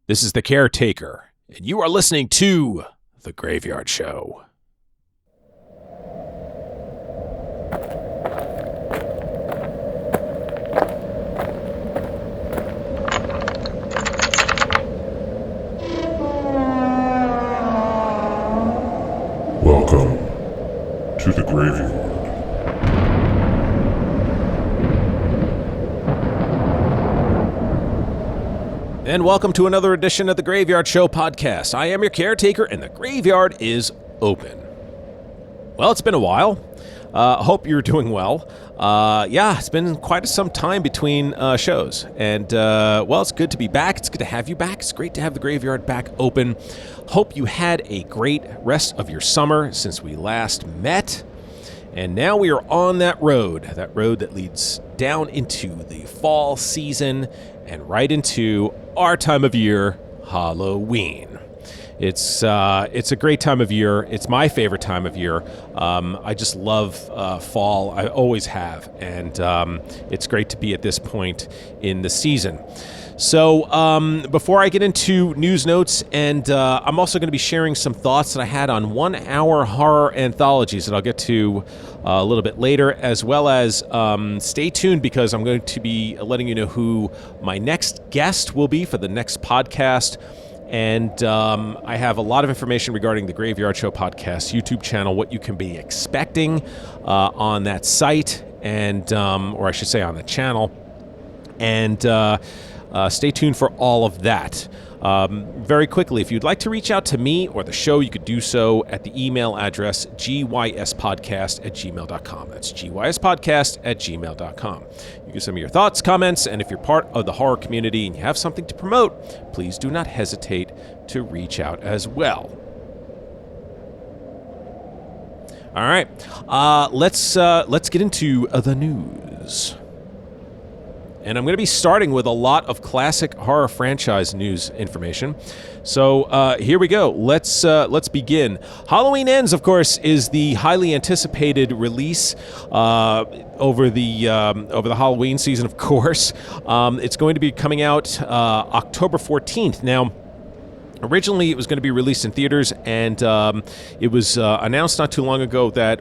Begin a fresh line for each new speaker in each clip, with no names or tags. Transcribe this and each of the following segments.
This is the Caretaker, and you are listening to The Graveyard Show.
Welcome to the Graveyard.
And welcome to another edition of the Graveyard Show podcast. I am your caretaker, and the graveyard is open. Well, it's been a while. Hope you're doing well. It's been quite some time between shows. And, it's good to be back. It's good to have you back. It's great to have the graveyard back open. Hope you had a great rest of your summer since we last met. And now we are on that road that leads down into the fall season and right into our time of year, Halloween. It's a great time of year. It's my favorite time of year. I just love fall. I always have, and it's great to be at this point in the season. So before I get into news notes, and I'm also going to be sharing some thoughts that I had on 1-hour horror anthologies that I'll get to a little bit later, as well as stay tuned because I'm going to be letting you know who my next guest will be for the next podcast. And I have a lot of information regarding the Graveyard Show podcast YouTube channel, what you can be expecting on that site, and or I should say on the channel. And stay tuned for all of that. Very quickly, if you'd like to reach out to me or the show, you could do so at the email address gyspodcast@gmail.com. That's gyspodcast@gmail.com. You can send me your thoughts, comments, and if you're part of the horror community and you have something to promote, please do not hesitate to reach out as well. All right, let's get into the news. And I'm going to be starting with a lot of classic horror franchise news information. So here we go. Let's begin. Halloween Ends, of course, is the highly anticipated release over the Halloween season. Of course, it's going to be coming out October 14th. Now, originally, it was going to be released in theaters, and it was announced not too long ago that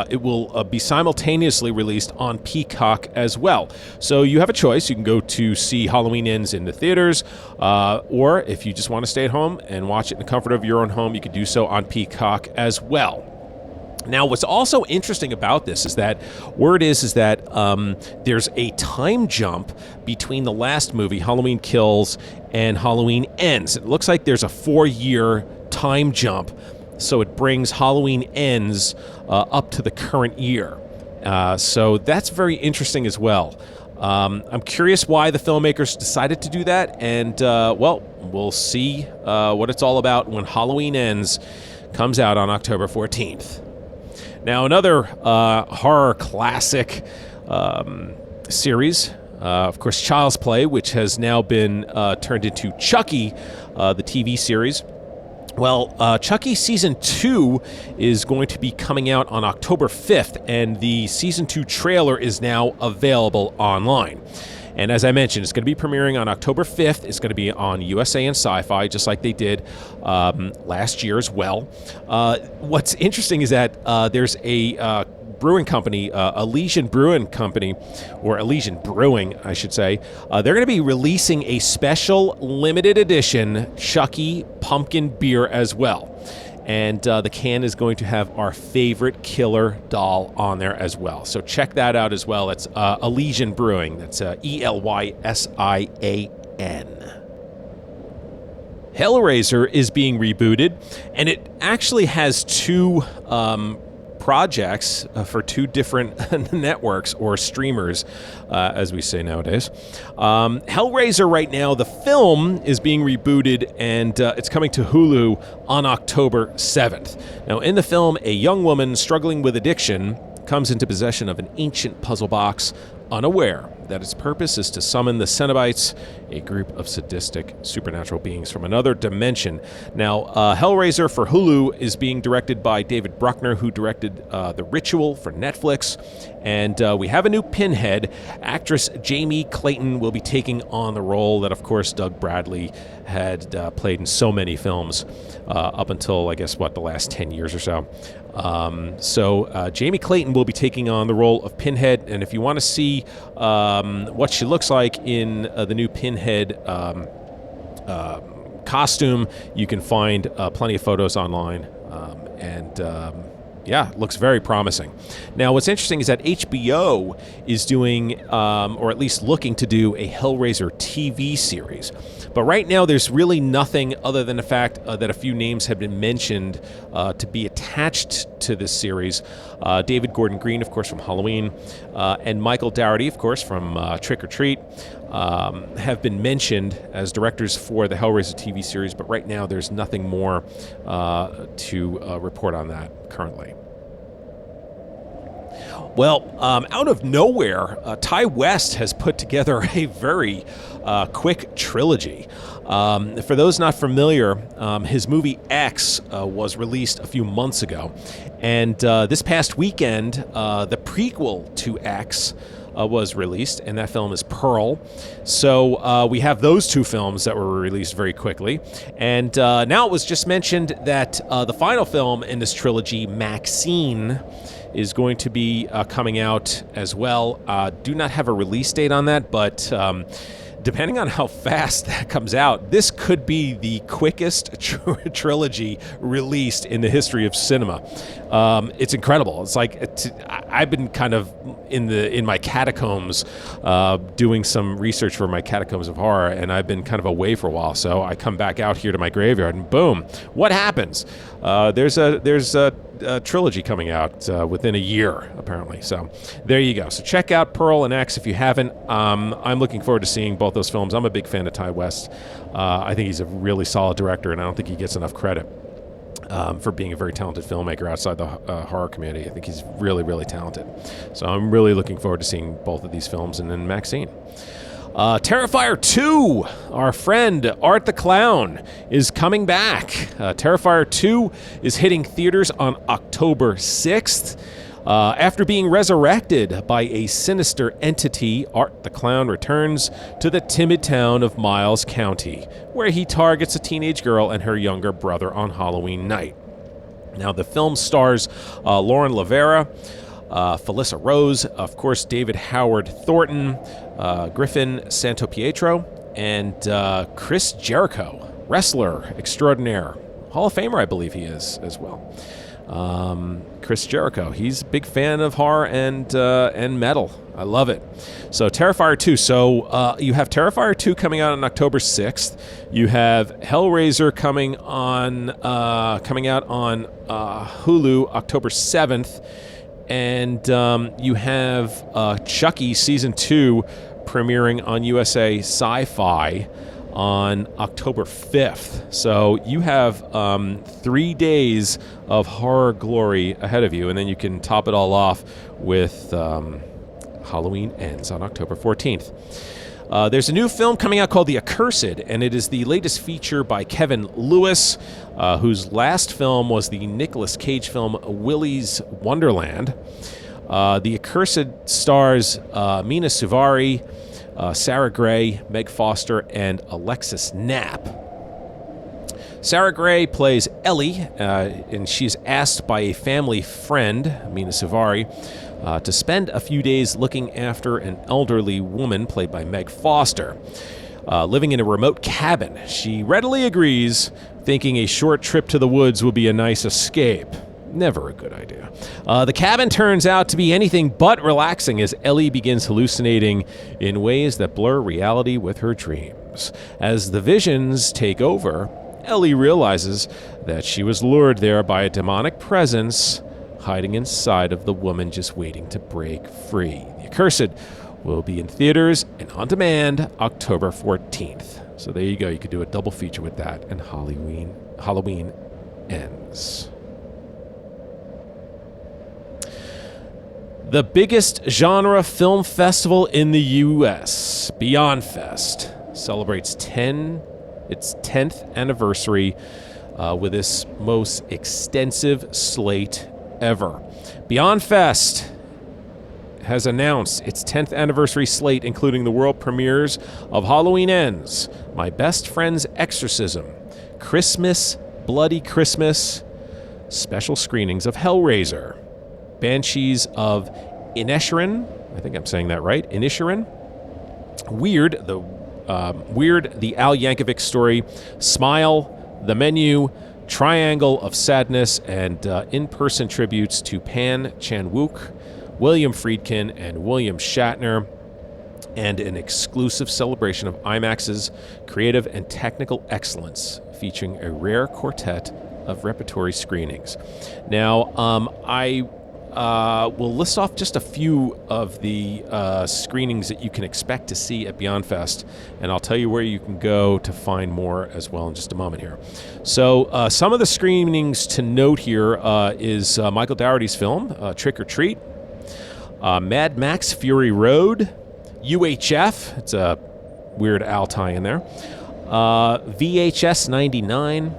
it will be simultaneously released on Peacock as well. So you have a choice. You can go to see Halloween Ends in the theaters, or if you just want to stay at home and watch it in the comfort of your own home, you can do so on Peacock as well. Now, what's also interesting about this is that word is that there's a time jump between the last movie, Halloween Kills, and Halloween Ends. It looks like there's a 4-year time jump, so it brings Halloween Ends up to the current year. So that's very interesting as well. I'm curious why the filmmakers decided to do that, and, we'll see what it's all about when Halloween Ends comes out on October 14th. Now, another horror classic series, of course, Child's Play, which has now been turned into Chucky, the TV series. Well, Chucky Season 2 is going to be coming out on October 5th, and the Season 2 trailer is now available online. And as I mentioned, it's going to be premiering on October 5th. It's going to be on USA and Sci-Fi, just like they did last year as well. What's interesting is that there's a brewing company, Elysian Brewing Company, or Elysian Brewing, I should say. They're going to be releasing a special limited edition Chucky pumpkin beer as well. And the can is going to have our favorite killer doll on there as well. So check that out as well. It's Elysian Brewing. That's Elysian. Hellraiser is being rebooted, and it actually has two projects for two different networks or streamers, as we say nowadays. Hellraiser right now, the film is being rebooted, and it's coming to Hulu on October 7th. Now, in the film, a young woman struggling with addiction comes into possession of an ancient puzzle box, unaware that its purpose is to summon the Cenobites a group of sadistic supernatural beings from another dimension. Now, Hellraiser for Hulu is being directed by David Bruckner, who directed The Ritual for Netflix. And we have a new Pinhead. Actress Jamie Clayton will be taking on the role that, of course, Doug Bradley had played in so many films up until, I guess, the last 10 years or so. So Jamie Clayton will be taking on the role of Pinhead, and if you want to see what she looks like in the new Pinhead costume, you can find plenty of photos online, yeah, looks very promising. Now, what's interesting is that HBO is doing, or at least looking to do, a Hellraiser TV series. But right now, there's really nothing other than the fact that a few names have been mentioned to be attached to this series. David Gordon Green, of course, from Halloween, and Michael Dougherty, of course, from Trick or Treat, have been mentioned as directors for the Hellraiser TV series. But right now, there's nothing more to report on that currently. Well, out of nowhere, Ty West has put together a very quick trilogy. For those not familiar, his movie X was released a few months ago. And this past weekend, the prequel to X was released, and that film is Pearl. So we have those two films that were released very quickly. And now it was just mentioned that the final film in this trilogy, Maxine, is going to be coming out as well. Do not have a release date on that, but depending on how fast that comes out, this could be the quickest trilogy released in the history of cinema. It's incredible. It's like I've been kind of in my catacombs doing some research for my Catacombs of Horror, and I've been kind of away for a while. So I come back out here to my graveyard, and boom, what happens? There's a trilogy coming out within a year, apparently. So there you go. So check out Pearl and X if you haven't. I'm looking forward to seeing both those films. I'm a big fan of Ty West. I think he's a really solid director, and I don't think he gets enough credit for being a very talented filmmaker outside the horror community. I think he's really, really talented. So I'm really looking forward to seeing both of these films, and then Maxine. Terrifier 2, our friend Art the Clown, is coming back. Terrifier 2 is hitting theaters on October 6th. After being resurrected by a sinister entity, Art the Clown returns to the timid town of Miles County, where he targets a teenage girl and her younger brother on Halloween night. Now, the film stars Lauren Lavera, Felissa Rose, of course, David Howard Thornton, Griffin Santopietro, and Chris Jericho, wrestler extraordinaire. Hall of Famer, I believe he is as well. Chris Jericho, he's a big fan of horror and metal. I love it. So Terrifier 2. So you have Terrifier 2 coming out on October 6th. You have Hellraiser coming out on Hulu October 7th. And you have Chucky Season 2 premiering on USA Sci-Fi on October 5th. So you have 3 days of horror glory ahead of you, and then you can top it all off with Halloween Ends on October 14th. There's a new film coming out called The Accursed, and it is the latest feature by Kevin Lewis, whose last film was the Nicolas Cage film Willy's Wonderland. The Accursed stars Mina Suvari, Sarah Gray, Meg Foster, and Alexis Knapp. Sarah Gray plays Ellie, and she's asked by a family friend, Mina Suvari, to spend a few days looking after an elderly woman played by Meg Foster, living in a remote cabin. She readily agrees, thinking a short trip to the woods will be a nice escape. Never a good idea. The cabin turns out to be anything but relaxing as Ellie begins hallucinating in ways that blur reality with her dreams. As the visions take over, Ellie realizes that she was lured there by a demonic presence hiding inside of the woman just waiting to break free. The Accursed will be in theaters and on demand October 14th. So there you go. You could do a double feature with that, and Halloween Ends. The biggest genre film festival in the U.S., Beyond Fest, celebrates its 10th anniversary with this most extensive slate ever. Beyond Fest has announced its 10th anniversary slate, including the world premieres of Halloween Ends, My Best Friend's Exorcism, Christmas, Bloody Christmas, special screenings of Hellraiser, Banshees of Inisherin, I think I'm saying that right, Inisherin, Weird, the Al Yankovic story, Smile, The Menu, Triangle of Sadness, and in-person tributes to Pan Chan-wook, William Friedkin, and William Shatner, and an exclusive celebration of IMAX's creative and technical excellence, featuring a rare quartet of repertory screenings. Now, I will list off just a few of the screenings that you can expect to see at Beyond Fest, and I'll tell you where you can go to find more as well in just a moment here. So some of the screenings to note here is Michael Dougherty's film, Trick or Treat, Mad Max Fury Road, UHF, it's a Weird Al tie in there, VHS 99,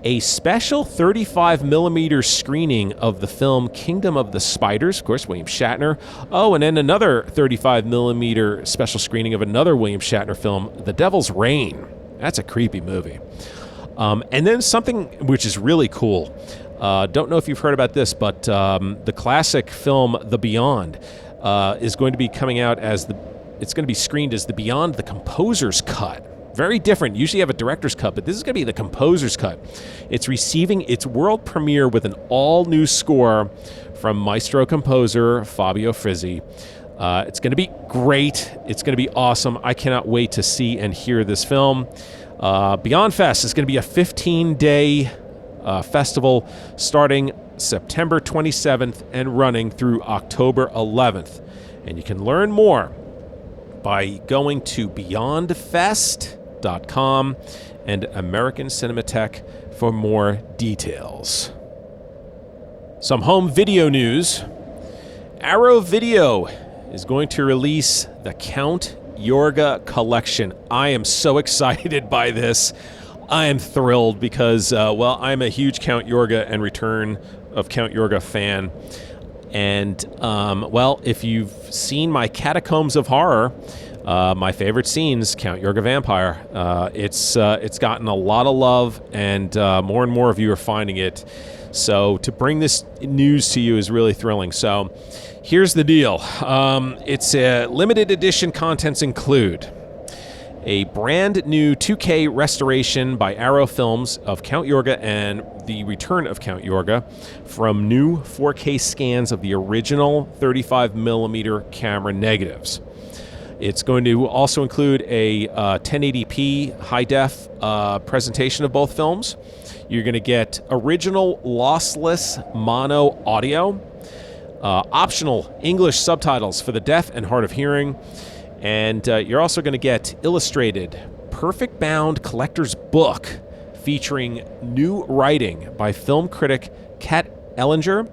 a special 35mm screening of the film Kingdom of the Spiders, of course, William Shatner. Oh, and then another 35mm special screening of another William Shatner film, The Devil's Rain. That's a creepy movie. And then something which is really cool. Don't know if you've heard about this, but the classic film The Beyond is going to be coming out it's going to be screened as The Beyond the Composer's Cut. Very different. Usually you have a director's cut, but this is going to be the composer's cut. It's receiving its world premiere with an all-new score from maestro composer Fabio Frizzi. It's going to be great. It's going to be awesome. I cannot wait to see and hear this film. Beyond Fest is going to be a 15-day festival starting September 27th and running through October 11th. And you can learn more by going to beyondfest.com and American Cinematheque for more details. Some home video news. Arrow Video is going to release the Count Yorga Collection. I am so excited by this. I am thrilled because, I'm a huge Count Yorga and Return of Count Yorga fan. And, if you've seen my Catacombs of Horror, my favorite scenes, Count Yorga Vampire, it's gotten a lot of love, and more of you are finding it. So to bring this news to you is really thrilling. So here's the deal. It's a limited edition. Contents include a brand new 2K restoration by Arrow Films of Count Yorga and the Return of Count Yorga from new 4K scans of the original 35mm camera negatives. It's going to also include a 1080p high-def presentation of both films. You're going to get original lossless mono audio, optional English subtitles for the deaf and hard of hearing, and you're also going to get illustrated, perfect bound collector's book featuring new writing by film critic Kat Ellinger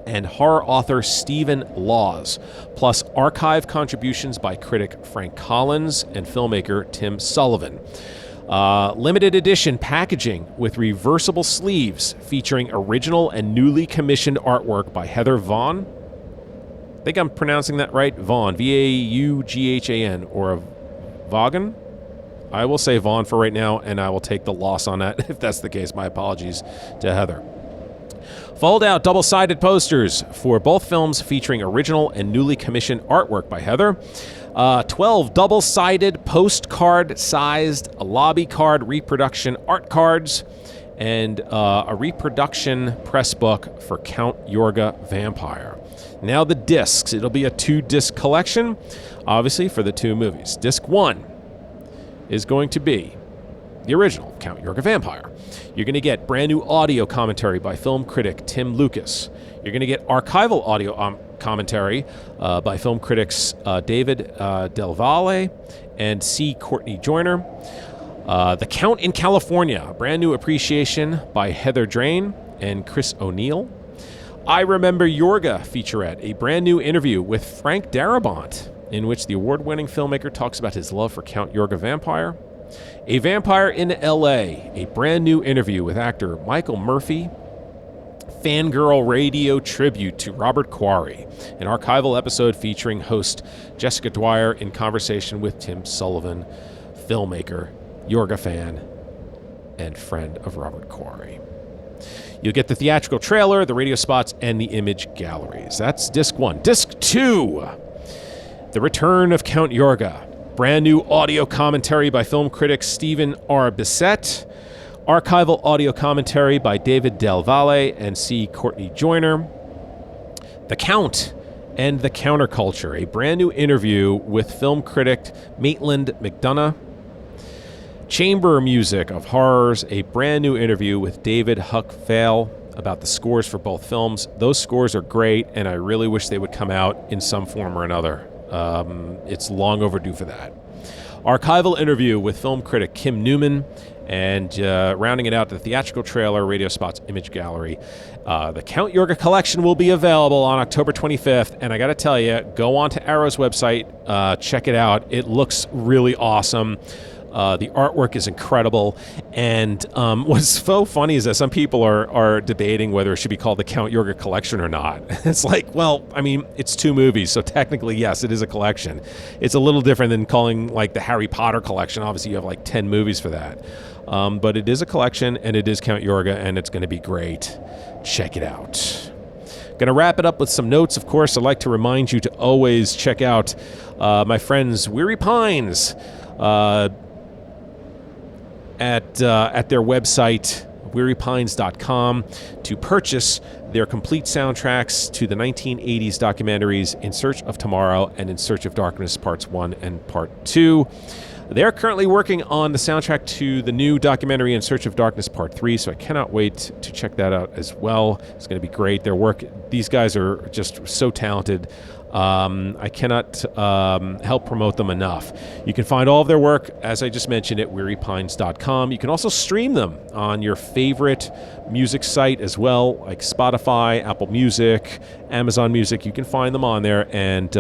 and horror author Stephen Laws, plus archive contributions by critic Frank Collins and filmmaker Tim Sullivan. Limited edition packaging with reversible sleeves featuring original and newly commissioned artwork by Heather Vaughn. I think I'm pronouncing that right. Vaughn, V-A-U-G-H-A-N, or Vaughan. I will say Vaughn for right now, and I will take the loss on that if that's the case. My apologies to Heather. Fold-out double-sided posters for both films featuring original and newly commissioned artwork by Heather. 12 double-sided postcard-sized lobby card reproduction art cards, and a reproduction press book for Count Yorga Vampire. Now the discs. It'll be a 2-disc collection, obviously, for the 2 movies. Disc 1 is going to be the original Count Yorga Vampire. You're going to get brand new audio commentary by film critic Tim Lucas. You're going to get archival audio commentary by film critics David Del Valle and C. Courtney Joyner. The Count in California, a brand new appreciation by Heather Drain and Chris O'Neill. I Remember Yorga featurette, a brand new interview with Frank Darabont in which the award-winning filmmaker talks about his love for Count Yorga Vampire. A Vampire in L.A., a brand new interview with actor Michael Murphy. Fangirl Radio tribute to Robert Quarry, an archival episode featuring host Jessica Dwyer in conversation with Tim Sullivan, filmmaker, Yorga fan, and friend of Robert Quarry. You'll get the theatrical trailer, the radio spots, and the image galleries. That's Disc 1. Disc 2, The Return of Count Yorga. Brand new audio commentary by film critic Stephen R. Bissett. Archival audio commentary by David Del Valle and C. Courtney Joyner. The Count and the Counterculture, a brand new interview with film critic Maitland McDonough. Chamber Music of Horrors, a brand new interview with David Huck-Vale about the scores for both films. Those scores are great, and I really wish they would come out in some form or another. It's long overdue for that. Archival interview with film critic Kim Newman, and rounding it out, the theatrical trailer, radio spots, image gallery. The Count Yorga Collection will be available on October 25th, and I got to tell you, go on to Arrow's website, check it out. It looks really awesome. The artwork is incredible, and what's so funny is that some people are debating whether it should be called the Count Yorga Collection or not. It's like, well, I mean, it's 2 movies, so technically, yes, it is a collection. It's a little different than calling, like, the Harry Potter collection. Obviously, you have, like, 10 movies for that. But it is a collection, and it is Count Yorga, and it's going to be great. Check it out. Going to wrap it up with some notes. Of course, I'd like to remind you to always check out my friends Weary Pines, at their website, wearypines.com, to purchase their complete soundtracks to the 1980s documentaries In Search of Tomorrow and In Search of Darkness Parts 1 and Part 2. They're currently working on the soundtrack to the new documentary In Search of Darkness Part 3, so I cannot wait to check that out as well. It's going to be great. These guys are just so talented. I cannot help promote them enough. You can find all of their work, as I just mentioned, at wearypines.com. You can also stream them on your favorite music site as well, like Spotify, Apple Music, Amazon Music. You can find them on there, and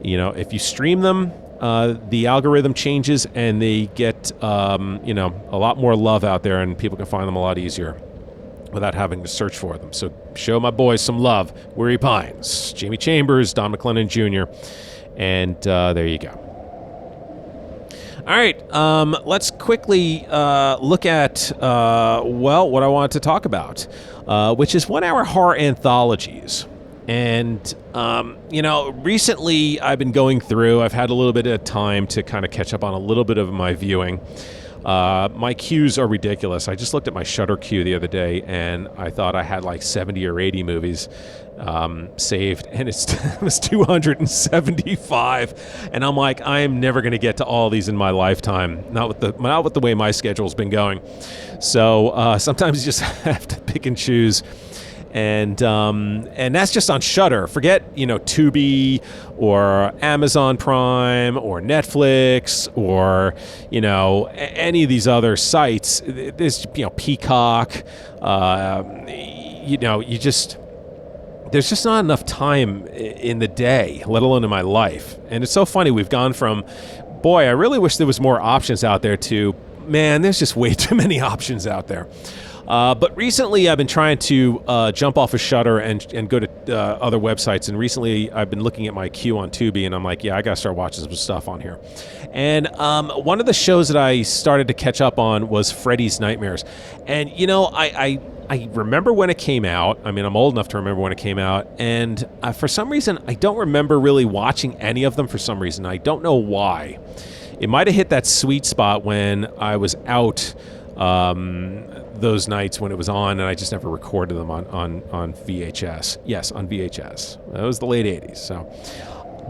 if you stream them, the algorithm changes and they get a lot more love out there, and people can find them a lot easier without having to search for them. So show my boys some love. Weary Pines, Jamie Chambers, Don McLennan Jr., and there you go. All right, let's quickly look at, what I wanted to talk about, which is 1-hour horror anthologies. And, recently I've been going through, I've had a little bit of time to kind of catch up on a little bit of my viewing. My queues are ridiculous. I just looked at my Shudder queue the other day, and I thought I had like 70 or 80 movies saved, and it was 275. And I'm like, I am never going to get to all these in my lifetime. Not with the way my schedule's been going. So sometimes you just have to pick and choose. And that's just on Shudder. Forget, Tubi or Amazon Prime or Netflix or, any of these other sites. There's, Peacock. There's just not enough time in the day, let alone in my life. And it's so funny. We've gone from, boy, I really wish there was more options out there, to, man, there's just way too many options out there. But recently I've been trying to jump off of Shudder and go to other websites. And recently I've been looking at my queue on Tubi, and I'm like, yeah, I got to start watching some stuff on here. And one of the shows that I started to catch up on was Freddy's Nightmares. And, I remember when it came out. I mean, I'm old enough to remember when it came out. And for some reason, I don't remember really watching any of them for some reason. I don't know why. It might have hit that sweet spot when I was out those nights when it was on, and I just never recorded them on VHS. Yes, on VHS. That was the late 80s. So,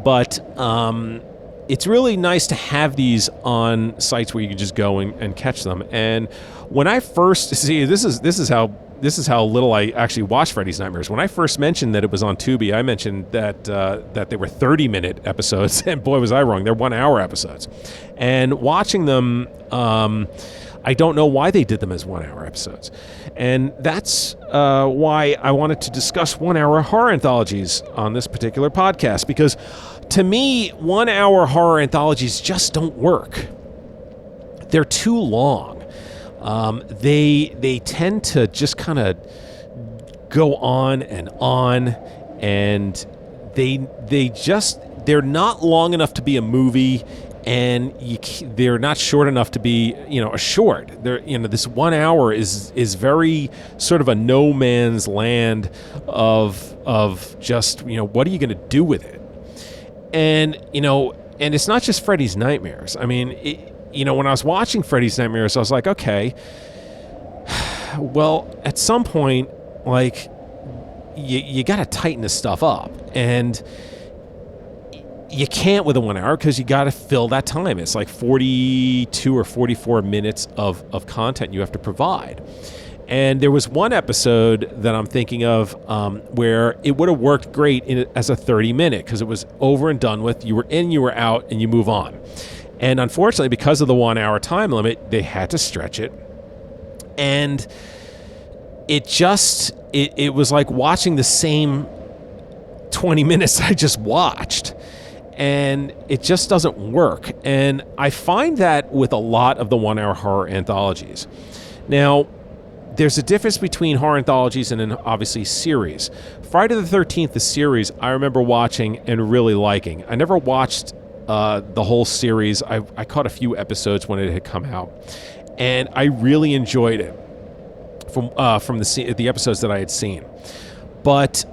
but it's really nice to have these on sites where you can just go and catch them. And when I first this is how little I actually watched Freddy's Nightmares. When I first mentioned that it was on Tubi, I mentioned that they were 30-minute episodes, and boy, was I wrong. They're 1-hour episodes. And watching them, I don't know why they did them as 1-hour episodes. And that's why I wanted to discuss 1-hour horror anthologies on this particular podcast, because to me, 1 hour horror anthologies just don't work. They're too long. They tend to just kind of go on, and they're not long enough to be a movie, and they're not short enough to be, a short. This 1 hour is very sort of a no man's land of just, what are you going to do with it? And it's not just Freddy's Nightmares. I mean, when I was watching Freddy's Nightmares, I was like, okay, well, at some point, like, you got to tighten this stuff up, and you can't with a 1 hour because you got to fill that time. It's like 42 or 44 minutes of content you have to provide. And there was one episode that I'm thinking of where it would have worked great as a 30-minute because it was over and done with. You were in, you were out, and you move on. And unfortunately, because of the 1 hour time limit, they had to stretch it. And it was like watching the same 20 minutes I just watched. And it just doesn't work. And I find that with a lot of the 1 hour horror anthologies. Now, there's a difference between horror anthologies and obviously series. Friday the 13th, the series, I remember watching and really liking. I never watched the whole series. I caught a few episodes when it had come out. And I really enjoyed it from the episodes that I had seen. But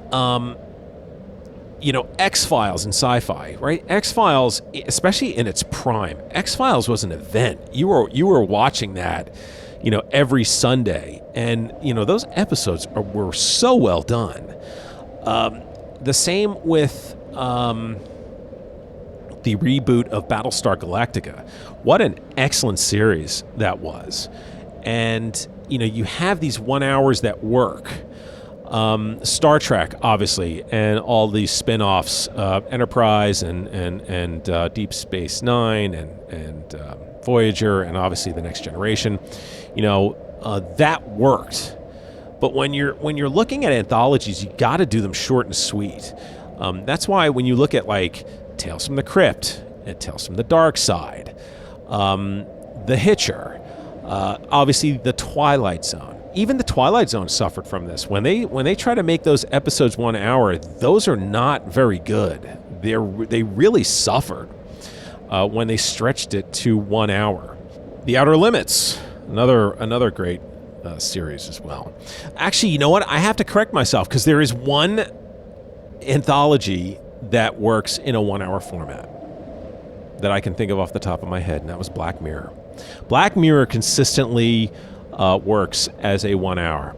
X-Files and sci-fi, right? X-Files, especially in its prime, X-Files was an event. You were watching that, every Sunday, and those episodes were so well done. The same with the reboot of Battlestar Galactica. What an excellent series that was. And you have these 1 hours that work. Star Trek, obviously, and all these spin-offs, Enterprise and Deep Space Nine and Voyager, and obviously the Next Generation, that worked. But when you're looking at anthologies, you got to do them short and sweet. That's why when you look at like Tales from the Crypt and Tales from the Dark Side, The Hitcher, obviously the Twilight Zone. Even the Twilight Zone suffered from this. When they try to make those episodes 1 hour, those are not very good. They really suffered when they stretched it to 1 hour. The Outer Limits, another great series as well. Actually, you know what? I have to correct myself because there is one anthology that works in a 1 hour format that I can think of off the top of my head, and that was Black Mirror. Black Mirror consistently works as a 1 hour,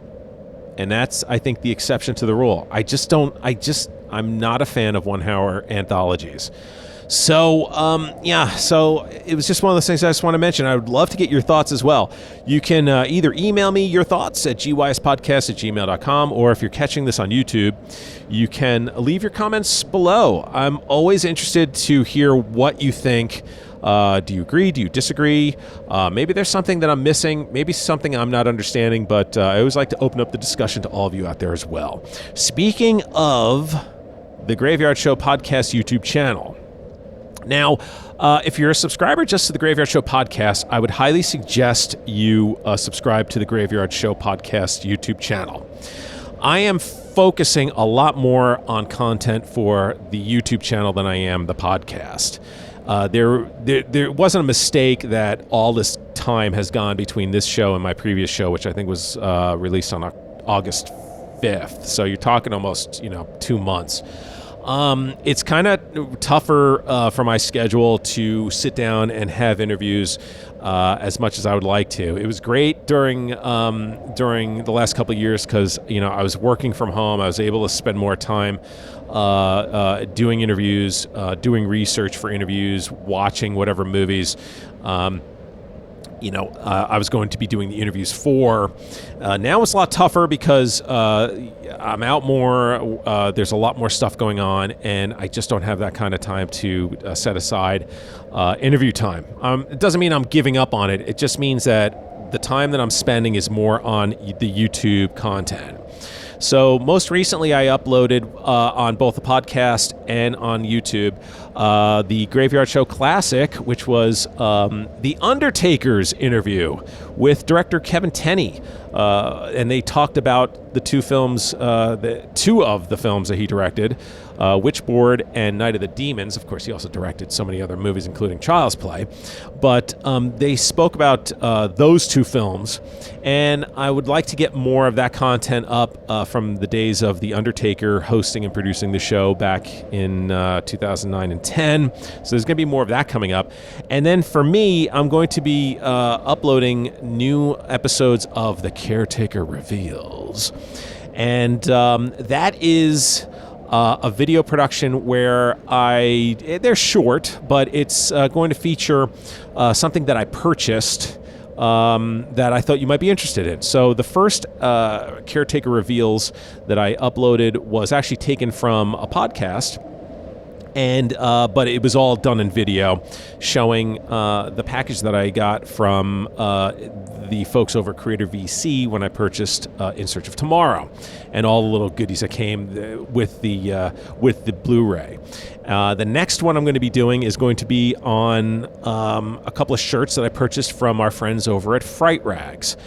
and that's, I think, the exception to the rule. I'm not a fan of 1 hour anthologies. So so it was just one of those things I just want to mention. I would love to get your thoughts as well. You can either email me your thoughts at gyspodcast@gmail.com, or if you're catching this on YouTube, you can leave your comments below. I'm always interested to hear what you think. Do you agree? Do you disagree? Maybe there's something that I'm missing, maybe something I'm not understanding, but I always like to open up the discussion to all of you out there as well. Speaking of the Graveyard Show Podcast YouTube channel, now, if you're a subscriber just to the Graveyard Show Podcast, I would highly suggest you subscribe to the Graveyard Show Podcast YouTube channel. I am focusing a lot more on content for the YouTube channel than I am the podcast. There wasn't a mistake that all this time has gone between this show and my previous show, which I think was released on August 5th. So you're talking almost 2 months. It's kind of tougher for my schedule to sit down and have interviews as much as I would like to. It was great during the last couple of years because I was working from home. I was able to spend more time doing interviews, doing research for interviews, watching whatever movies. I was going to be doing the interviews for. Now it's a lot tougher because I'm out more. There's a lot more stuff going on, and I just don't have that kind of time to set aside interview time. It doesn't mean I'm giving up on it. It just means that the time that I'm spending is more on the YouTube content. So most recently, I uploaded on both the podcast and on YouTube the Graveyard Show Classic, which was the Undertaker's interview with director Kevin Tenney. And they talked about the two of the films that he directed, Witchboard and Night of the Demons. Of course, he also directed so many other movies, including Child's Play. But they spoke about those two films, and I would like to get more of that content up from the days of The Undertaker hosting and producing the show back in 2009 and 10. So there's going to be more of that coming up. And then for me, I'm going to be uploading new episodes of The Caretaker Reveals. And that is a video production where they're short, but it's going to feature something that I purchased that I thought you might be interested in. So the first Caretaker Reveals that I uploaded was actually taken from a podcast, and but it was all done in video, showing the package that I got from the folks over at Creator VC when I purchased In Search of Tomorrow, and all the little goodies that came with the Blu-ray. The next one I'm going to be doing is going to be on a couple of shirts that I purchased from our friends over at Fright-Rags.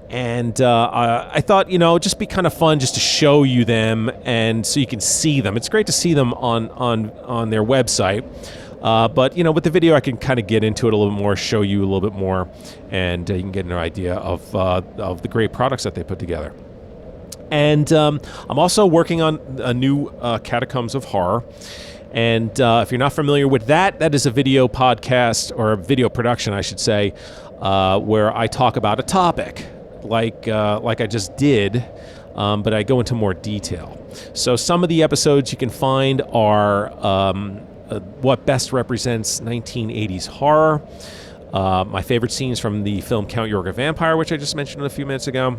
And I thought, just be kind of fun just to show you them, and so you can see them. It's great to see them on their website. But, with the video, I can kind of get into it a little bit more, show you a little bit more, and you can get an idea of the great products that they put together. And I'm also working on a new Catacombs of Horror. And if you're not familiar with that is a video podcast, or a video production, I should say, where I talk about a topic, like I just did, but I go into more detail. So some of the episodes you can find are what best represents 1980s horror, my favorite scenes from the film Count Yorga Vampire, which I just mentioned a few minutes ago,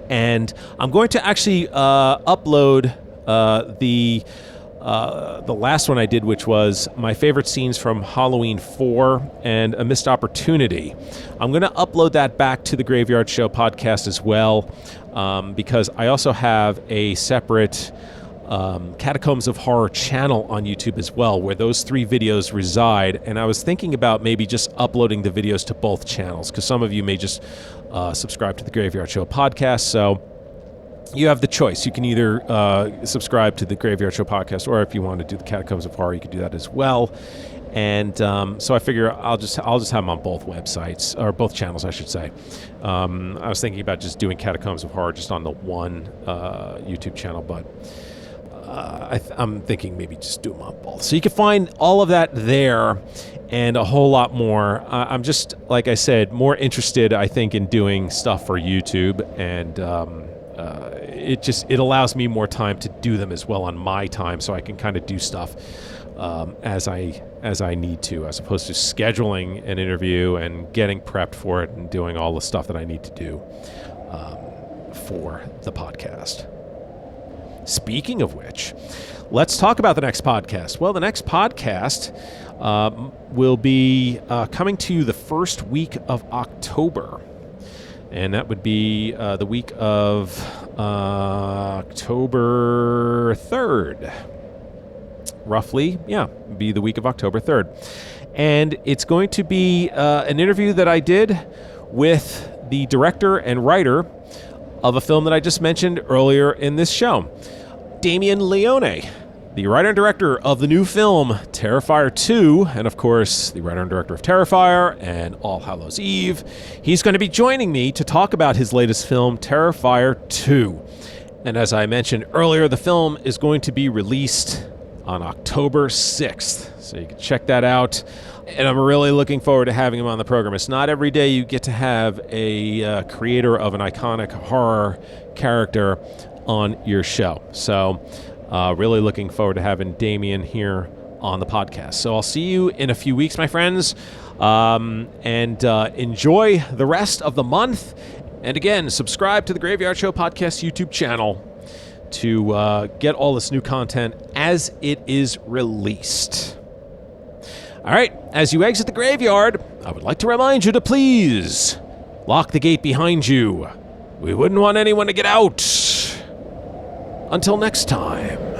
and I'm going to actually upload the last one I did, which was my favorite scenes from Halloween 4 and A Missed Opportunity. I'm going to upload that back to the Graveyard Show podcast as well, because I also have a separate Catacombs of Horror channel on YouTube as well, where those 3 videos reside. And I was thinking about maybe just uploading the videos to both channels, because some of you may just subscribe to the Graveyard Show podcast. So you have the choice. You can either subscribe to the Graveyard Show podcast, or if you want to do the Catacombs of Horror, you can do that as well. And so I figure I'll just have them on both websites, or both channels, I should say. I was thinking about just doing Catacombs of Horror just on the one YouTube channel, but I'm thinking maybe just do them on both. So you can find all of that there, and a whole lot more. I'm just, like I said, more interested, I think, in doing stuff for YouTube, and it allows me more time to do them as well on my time, so I can kind of do stuff as I need to, as opposed to scheduling an interview and getting prepped for it and doing all the stuff that I need to do for the podcast. Speaking of which, let's talk about the next podcast. Well, the next podcast will be coming to you the first week of October. And that would be the week of October 3rd. Roughly, be the week of October 3rd. And it's going to be an interview that I did with the director and writer of a film that I just mentioned earlier in this show, Damien Leone, the writer and director of the new film Terrifier 2, and of course the writer and director of Terrifier and All Hallows Eve. He's going to be joining me to talk about his latest film, Terrifier 2. And as I mentioned earlier, the film is going to be released on October 6th, so you can check that out. And I'm really looking forward to having him on the program. It's not every day you get to have a creator of an iconic horror character on your show. So really looking forward to having Damien here on the podcast. So I'll see you in a few weeks, my friends, and enjoy the rest of the month. And again, subscribe to the Graveyard Show podcast YouTube channel to get all this new content as it is released. All right, as you exit the graveyard, I would like to remind you to please lock the gate behind you. We wouldn't want anyone to get out. Until next time.